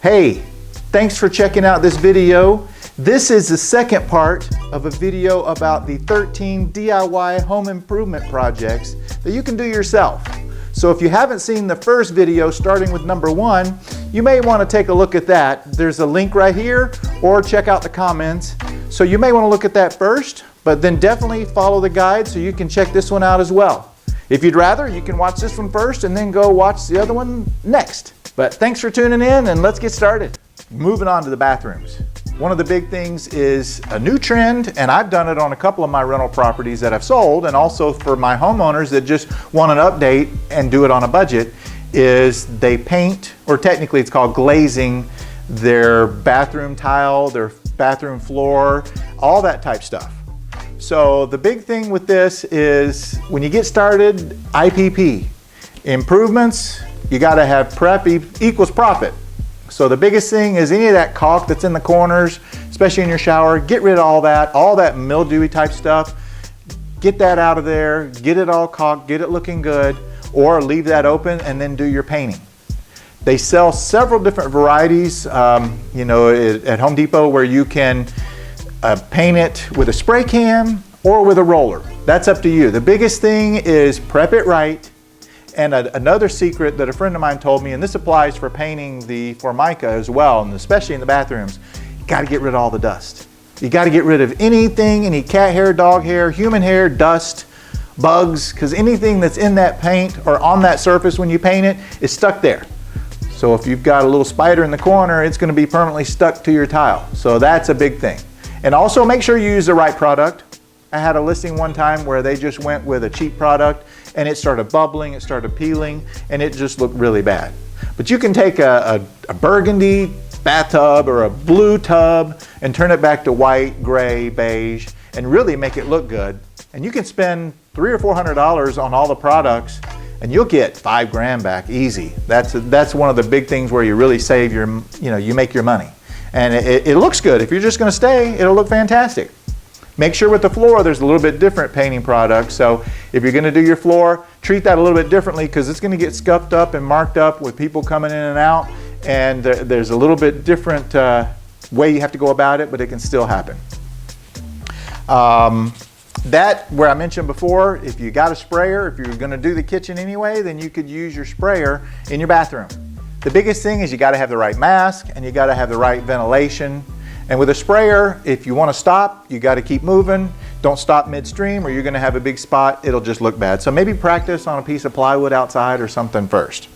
Hey, thanks for checking out this video. This is the second part of a video about the 13 DIY home improvement projects that you can do yourself. So if you haven't seen the first video starting with number 1, you may want to take a look at that. There's a link right here, or check out the comments. So you may want to look at that first, but then definitely follow the guide so you can check this one out as well. If you'd rather, you can watch this one first and then go watch the other one next. But thanks for tuning in, and let's get started. Moving on to the bathrooms. One of the big things is a new trend, and I've done it on a couple of my rental properties that I've sold, and also for my homeowners that just want an update and do it on a budget, is they paint, or technically it's called glazing, their bathroom tile, their bathroom floor, all that type stuff. So the big thing with this is when you get started, IPP, improvements, you got to have prep equals profit. So the biggest thing is any of that caulk that's in the corners, especially in your shower, get rid of all that mildewy type stuff. Get that out of there, get it all caulked, get it looking good, or leave that open and then do your painting. They sell several different varieties, at Home Depot, where you can paint it with a spray can or with a roller. That's up to you. The biggest thing is prep it right. And another secret that a friend of mine told me, and this applies for painting the Formica as well, and especially in the bathrooms, you got to get rid of all the dust. You got to get rid of anything, any cat hair, dog hair, human hair, dust, bugs, because anything that's in that paint or on that surface when you paint it is stuck there. So if you've got a little spider in the corner, it's going to be permanently stuck to your tile. So that's a big thing. And also make sure you use the right product. I had a listing one time where they just went with a cheap product and it started bubbling, it started peeling, and it just looked really bad. But you can take a burgundy bathtub or a blue tub and turn it back to white, gray, beige, and really make it look good. And you can spend $300 or $400 on all the products and you'll get $5 grand back easy. That's one of the big things where you really save you make your money. And it looks good. If you're just gonna stay, it'll look fantastic. Make sure with the floor there's a little bit different painting products. So if you're going to do your floor, treat that a little bit differently because it's going to get scuffed up and marked up with people coming in and out. And there's a little bit different way you have to go about it, but it can still happen. Where I mentioned before, if you got a sprayer, if you're going to do the kitchen anyway, then you could use your sprayer in your bathroom. The biggest thing is you got to have the right mask and you got to have the right ventilation. And with a sprayer, if you want to stop, you got to keep moving. Don't stop midstream or you're going to have a big spot. It'll just look bad. So maybe practice on a piece of plywood outside or something first.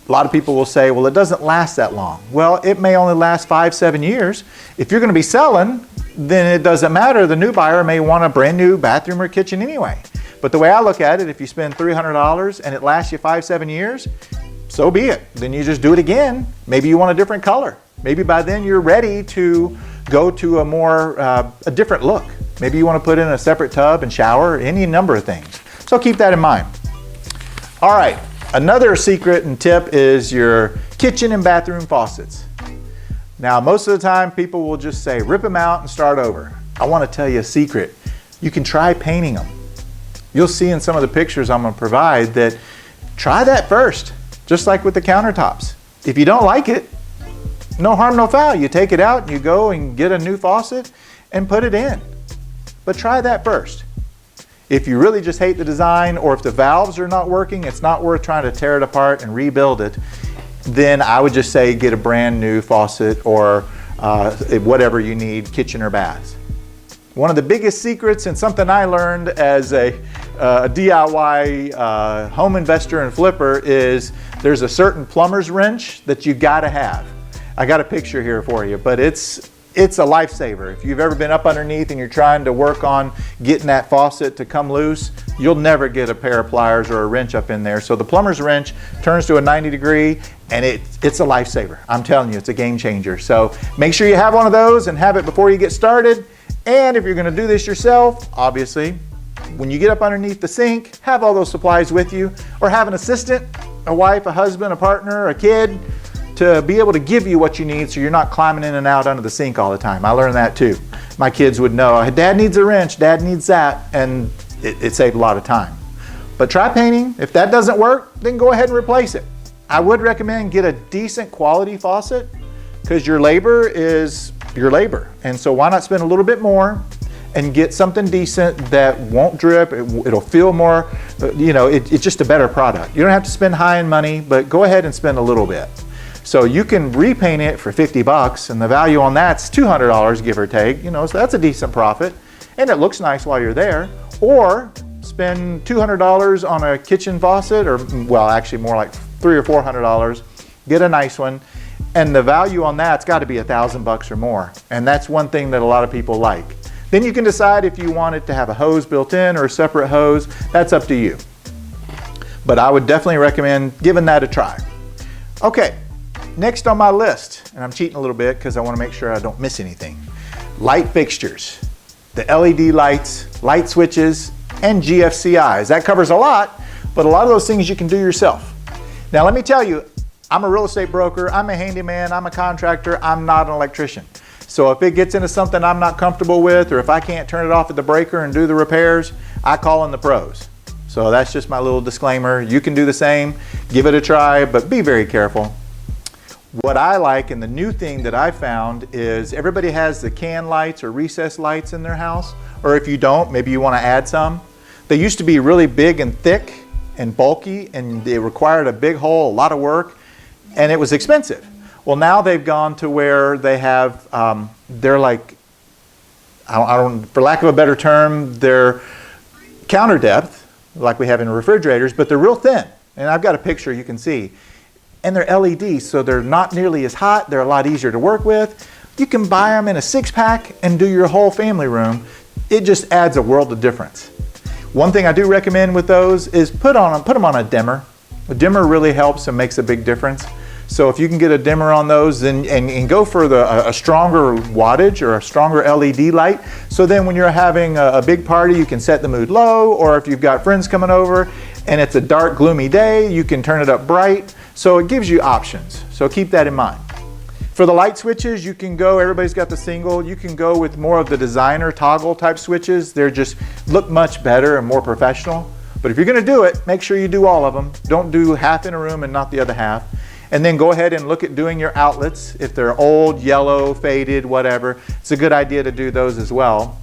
A lot of people will say, well, it doesn't last that long. Well, it may only last 5-7 years. If you're going to be selling, then it doesn't matter. The new buyer may want a brand new bathroom or kitchen anyway. But the way I look at it, if you spend $300 and it lasts you 5-7 years, so be it. Then you just do it again. Maybe you want a different color. Maybe by then you're ready to go to a different look. Maybe you want to put in a separate tub and shower, any number of things. So keep that in mind. All right, another secret and tip is your kitchen and bathroom faucets. Now, most of the time people will just say, rip them out and start over. I want to tell you a secret. You can try painting them. You'll see in some of the pictures I'm going to provide that try that first, just like with the countertops. If you don't like it, no harm, no foul. You take it out, you go and get a new faucet and put it in. But try that first. If you really just hate the design, or if the valves are not working, it's not worth trying to tear it apart and rebuild it, then I would just say get a brand new faucet or whatever you need, kitchen or baths. One of the biggest secrets, and something I learned as a DIY home investor and flipper, is there's a certain plumber's wrench that you gotta have. I got a picture here for you, but it's a lifesaver. If you've ever been up underneath and you're trying to work on getting that faucet to come loose, you'll never get a pair of pliers or a wrench up in there. So the plumber's wrench turns to a 90-degree and it's a lifesaver. I'm telling you, it's a game changer. So make sure you have one of those and have it before you get started. And if you're going to do this yourself, obviously, when you get up underneath the sink, have all those supplies with you, or have an assistant, a wife, a husband, a partner, a kid, to be able to give you what you need so you're not climbing in and out under the sink all the time. I learned that too. My kids would know, Dad needs a wrench, Dad needs that, and it saved a lot of time. But try painting. If that doesn't work, then go ahead and replace it. I would recommend get a decent quality faucet because your labor is your labor. And so why not spend a little bit more and get something decent that won't drip, it'll feel more, it's just a better product. You don't have to spend high-end money, but go ahead and spend a little bit. So you can repaint it for 50 bucks and the value on that's $200, give or take, so that's a decent profit. And it looks nice while you're there. Or spend $200 on a kitchen faucet, or well, actually more like $300 or $400, get a nice one. And the value on that's got to be $1,000 or more. And that's one thing that a lot of people like. Then you can decide if you want it to have a hose built in or a separate hose. That's up to you. But I would definitely recommend giving that a try. Okay, next on my list, and I'm cheating a little bit because I want to make sure I don't miss anything. Light fixtures, the LED lights, light switches, and GFCIs. That covers a lot, but a lot of those things you can do yourself. Now let me tell you, I'm a real estate broker, I'm a handyman, I'm a contractor, I'm not an electrician. So if it gets into something I'm not comfortable with, or if I can't turn it off at the breaker and do the repairs, I call in the pros. So that's just my little disclaimer. You can do the same, give it a try, but be very careful. What I like, and the new thing that I found, is everybody has the can lights or recessed lights in their house, or if you don't, maybe you want to add some. They used to be really big and thick and bulky, and they required a big hole, a lot of work, and it was expensive. Well, now they've gone to where they have, they're like, for lack of a better term, they're counter depth, like we have in refrigerators, but they're real thin. And I've got a picture you can see. And they're LED, so they're not nearly as hot. They're a lot easier to work with. You can buy them in a 6-pack and do your whole family room. It just adds a world of difference. One thing I do recommend with those is put them on a dimmer. A dimmer really helps and makes a big difference. So if you can get a dimmer on those and go for a stronger wattage or a stronger LED light, so then when you're having a big party, you can set the mood low, or if you've got friends coming over and it's a dark, gloomy day, you can turn it up bright. So it gives you options. So keep that in mind. For the light switches, you can go, everybody's got the single, you can go with more of the designer toggle type switches. They're just look much better and more professional. But if you're gonna do it, make sure you do all of them. Don't do half in a room and not the other half. And then go ahead and look at doing your outlets. If they're old, yellow, faded, whatever, it's a good idea to do those as well.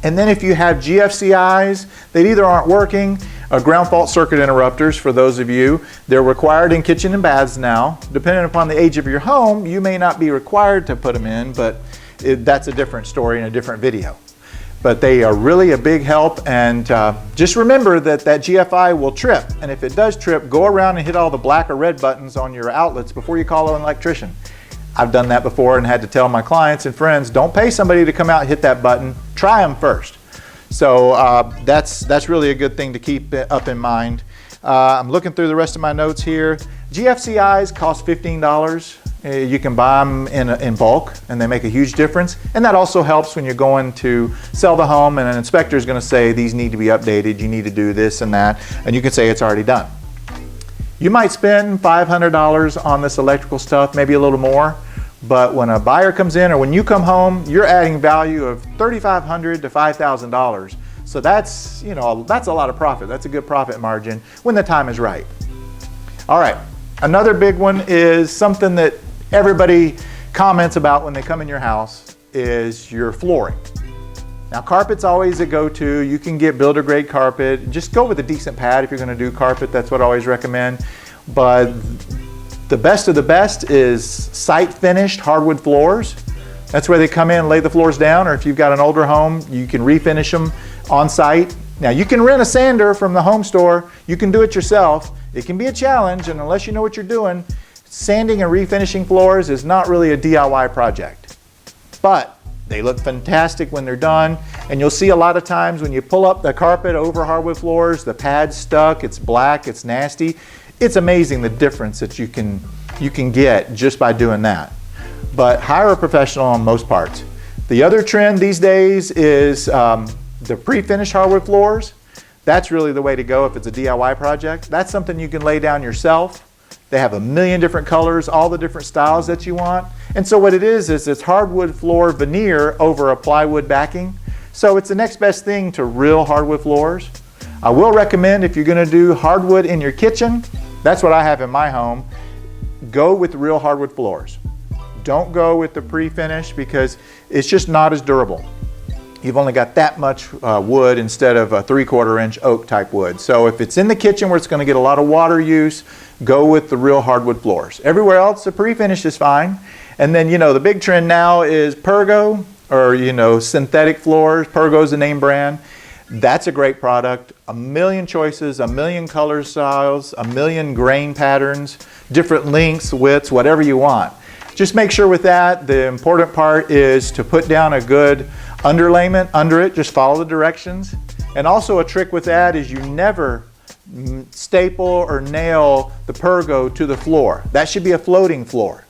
And then if you have GFCIs that either aren't working, ground fault circuit interrupters, for those of you, they're required in kitchen and baths now. Depending upon the age of your home, you may not be required to put them in, but that's a different story in a different video. But they are really a big help, and just remember that GFI will trip, and if it does trip, go around and hit all the black or red buttons on your outlets before you call an electrician. I've done that before and had to tell my clients and friends, don't pay somebody to come out and hit that button, try them first. So that's really a good thing to keep up in mind. I'm looking through the rest of my notes here. GFCIs cost $15. You can buy them in bulk, and they make a huge difference. And that also helps when you're going to sell the home and an inspector is going to say these need to be updated, you need to do this and that, and you can say it's already done. You might spend $500 on this electrical stuff, maybe a little more, but when a buyer comes in or when you come home, you're adding value of $3,500 to $5,000. So that's, that's a lot of profit. That's a good profit margin when the time is right. All right, another big one is something that everybody comments about when they come in your house is your flooring. Now, carpet's always a go-to. You can get builder grade carpet. Just go with a decent pad if you're gonna do carpet. That's what I always recommend. But the best of the best is site finished hardwood floors. That's where they come in and lay the floors down, or if you've got an older home, you can refinish them on site. Now, you can rent a sander from the home store. You can do it yourself. It can be a challenge, and unless you know what you're doing, sanding and refinishing floors is not really a DIY project. But they look fantastic when they're done, and you'll see a lot of times when you pull up the carpet over hardwood floors, the pad's stuck, it's black, it's nasty. It's amazing the difference that you can get just by doing that. But hire a professional on most parts. The other trend these days is the pre-finished hardwood floors. That's really the way to go if it's a DIY project. That's something you can lay down yourself. They have a million different colors, all the different styles that you want. And so what it is it's hardwood floor veneer over a plywood backing. So it's the next best thing to real hardwood floors. I will recommend if you're gonna do hardwood in your kitchen, That's what I have in my home. Go with the real hardwood floors. Don't go with the pre-finished because it's just not as durable. You've only got that much wood instead of a 3/4 inch oak type wood. So if it's in the kitchen where it's going to get a lot of water use, go with the real hardwood floors. Everywhere else, the pre-finished is fine. And then, you know, the big trend now is Pergo, or, you know, synthetic floors. Pergo's the name brand. That's a great product. A million choices, a million color styles, a million grain patterns, different lengths, widths, whatever you want. Just make sure with that, the important part is to put down a good underlayment under it. Just follow the directions. And also a trick with that is you never staple or nail the Pergo to the floor. That should be a floating floor.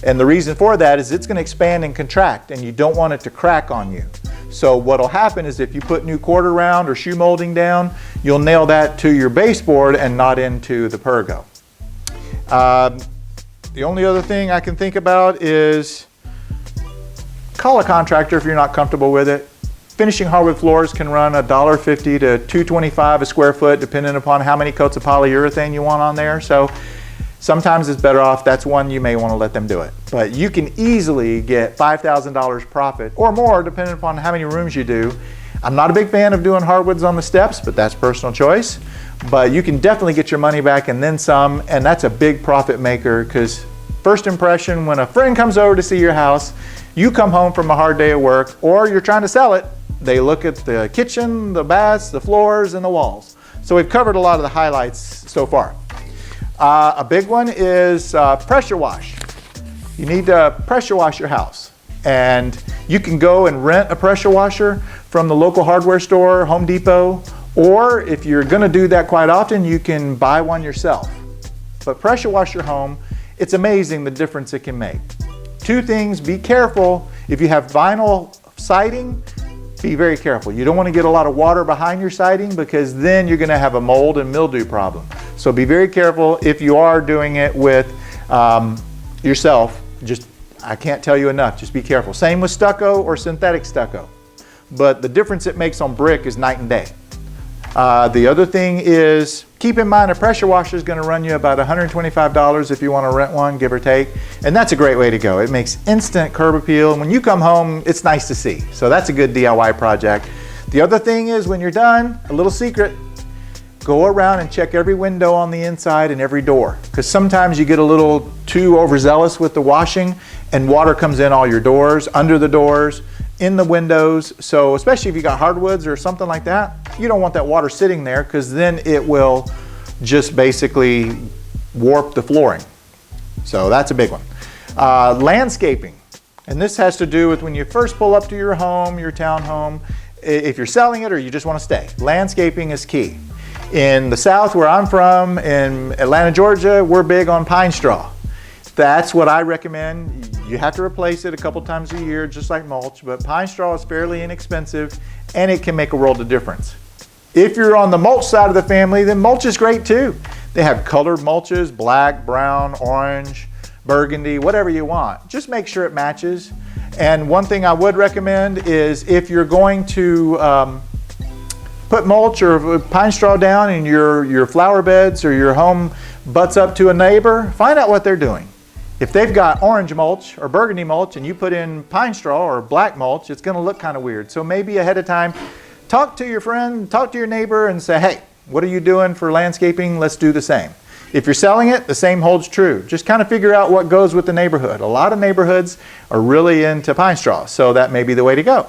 And the reason for that is it's going to expand and contract, and you don't want it to crack on you. So what'll happen is if you put new quarter round or shoe molding down, you'll nail that to your baseboard and not into the Pergo. The only other thing I can think about is call a contractor if you're not comfortable with it. Finishing hardwood floors can run $1.50 to $2.25 a square foot, depending upon how many coats of polyurethane you want on there. So sometimes it's better off. That's one you may want to let them do it. But you can easily get $5,000 profit or more, depending upon how many rooms you do. I'm not a big fan of doing hardwoods on the steps, but that's personal choice. But you can definitely get your money back and then some, and that's a big profit maker because first impression, when a friend comes over to see your house, you come home from a hard day of work or you're trying to sell it, they look at the kitchen, the baths, the floors, and the walls. So we've covered a lot of the highlights so far. A big one is pressure wash. You need to pressure wash your house. And you can go and rent a pressure washer from the local hardware store, Home Depot, or if you're going to do that quite often, you can buy one yourself. But pressure wash your home, it's amazing the difference it can make. Two things, be careful. If you have vinyl siding, be very careful. You don't want to get a lot of water behind your siding because then you're going to have a mold and mildew problem. So be very careful if you are doing it with yourself. I can't tell you enough, just be careful. Same with stucco or synthetic stucco. But the difference it makes on brick is night and day. The other thing is, keep in mind a pressure washer is going to run you about $125 if you want to rent one, give or take. And that's a great way to go. It makes instant curb appeal. And when you come home, it's nice to see. So that's a good DIY project. The other thing is when you're done, a little secret, go around and check every window on the inside and every door. Because sometimes you get a little too overzealous with the washing and water comes in all your doors, under the doors, in the windows. So especially if you got hardwoods or something like that, you don't want that water sitting there because then it will just basically warp the flooring. So that's a big one. Landscaping. And this has to do with when you first pull up to your home, your townhome, if you're selling it or you just want to stay. Landscaping is key. In the South where I'm from, in Atlanta, Georgia, we're big on pine straw. That's what I recommend. You have to replace it a couple times a year, just like mulch, but pine straw is fairly inexpensive and it can make a world of difference. If you're on the mulch side of the family, then mulch is great too. They have colored mulches, black, brown, orange, burgundy, whatever you want. Just make sure it matches. And one thing I would recommend is if you're going to put mulch or pine straw down in your flower beds or your home butts up to a neighbor, find out what they're doing. If they've got orange mulch or burgundy mulch and you put in pine straw or black mulch, it's going to look kind of weird. So maybe ahead of time, talk to your friend, talk to your neighbor and say, hey, what are you doing for landscaping? Let's do the same. If you're selling it, the same holds true. Just kind of figure out what goes with the neighborhood. A lot of neighborhoods are really into pine straw, so that may be the way to go.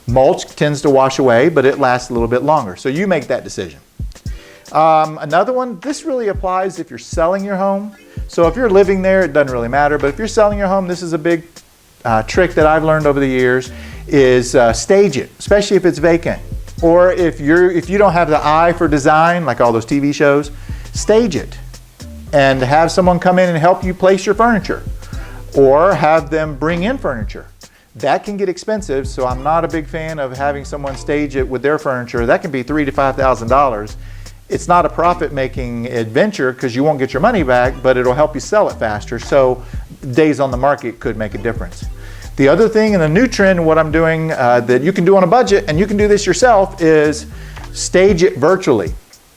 Mulch tends to wash away, but it lasts a little bit longer. So you make that decision. Another one, this really applies if you're selling your home. So if you're living there, it doesn't really matter. But if you're selling your home, this is a big trick that I've learned over the years, is stage it, especially if it's vacant. Or if you don't have the eye for design, like all those TV shows, stage it and have someone come in and help you place your furniture. Or have them bring in furniture. That can get expensive, so I'm not a big fan of having someone stage it with their furniture. That can be $3,000 to $5,000. It's not a profit-making adventure because you won't get your money back, but it'll help you sell it faster. So days on the market could make a difference. The other thing, and the new trend, what I'm doing that you can do on a budget, and you can do this yourself, is stage it virtually.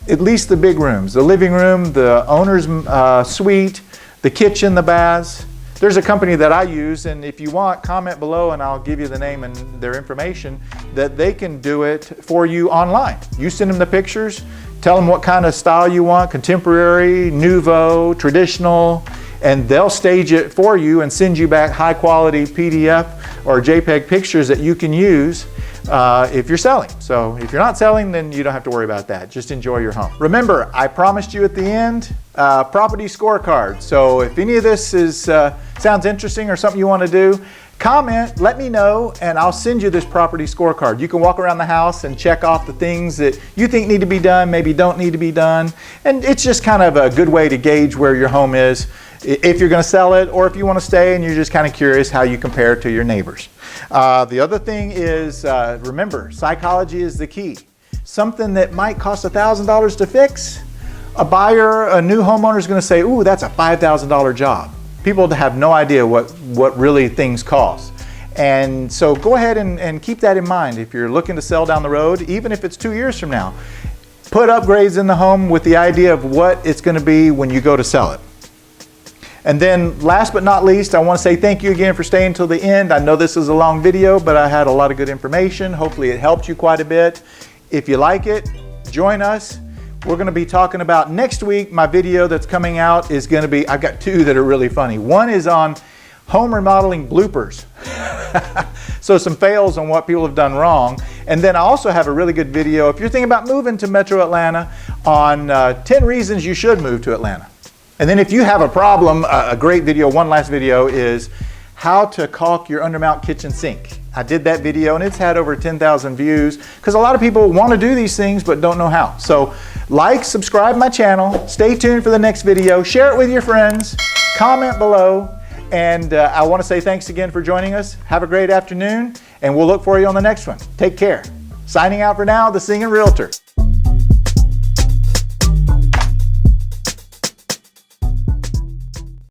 at least the big rooms, the living room, the owner's suite, the kitchen, the baths. There's a company that I use, and if you want, comment below and I'll give you the name and their information, that they can do it for you online. You send them the pictures, tell them what kind of style you want, contemporary, nouveau, traditional, and they'll stage it for you and send you back high quality PDF or JPEG pictures that you can use if you're selling. So if you're not selling, then you don't have to worry about that. Just enjoy your home. Remember, I promised you at the end, property scorecard. So if any of this sounds interesting or something you want to do, comment, let me know, and I'll send you this property scorecard. You can walk around the house and check off the things that you think need to be done, maybe don't need to be done. And it's just kind of a good way to gauge where your home is, if you're going to sell it, or if you want to stay and you're just kind of curious how you compare to your neighbors. The other thing is, remember, psychology is the key. Something that might cost $1,000 to fix, a buyer, a new homeowner is going to say, ooh, that's a $5,000 job. People have no idea what really things cost. And so go ahead and keep that in mind if you're looking to sell down the road, even if it's 2 years from now. Put upgrades in the home with the idea of what it's going to be when you go to sell it. And then last but not least, I want to say thank you again for staying till the end. I know this is a long video, but I had a lot of good information. Hopefully it helped you quite a bit. If you like it, join us. We're going to be talking about next week. My video that's coming out is going to be, I've got two that are really funny. One is on home remodeling bloopers. So some fails on what people have done wrong. And then I also have a really good video, if you're thinking about moving to Metro Atlanta, on 10 reasons you should move to Atlanta. And then if you have a problem, a great video, one last video, is how to caulk your undermount kitchen sink. I did that video and it's had over 10,000 views because a lot of people want to do these things but don't know how. So like, subscribe my channel, stay tuned for the next video, share it with your friends, comment below, and I want to say thanks again for joining us. Have a great afternoon and we'll look for you on the next one. Take care. Signing out for now, the Singing Realtor.